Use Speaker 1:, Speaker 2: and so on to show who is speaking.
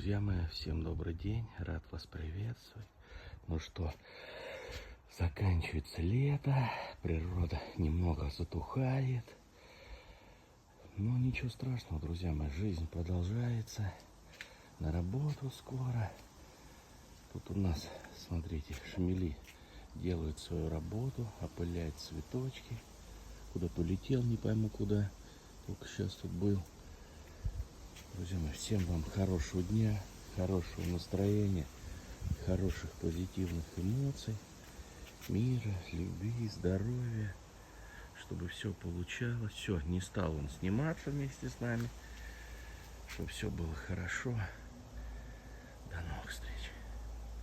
Speaker 1: Друзья мои, всем добрый день, рад вас приветствовать. Ну что, заканчивается лето, природа немного затухает. Но ничего страшного, друзья мои, жизнь продолжается. На работу скоро. Тут у нас, смотрите, шмели делают свою работу, опыляют цветочки. Куда-то улетел, не пойму куда, только сейчас тут был. Друзья мои, всем вам хорошего дня, хорошего настроения, хороших позитивных эмоций, мира, любви, здоровья, чтобы все получалось. Все, не стал он сниматься вместе с нами, чтобы все было хорошо. До новых встреч.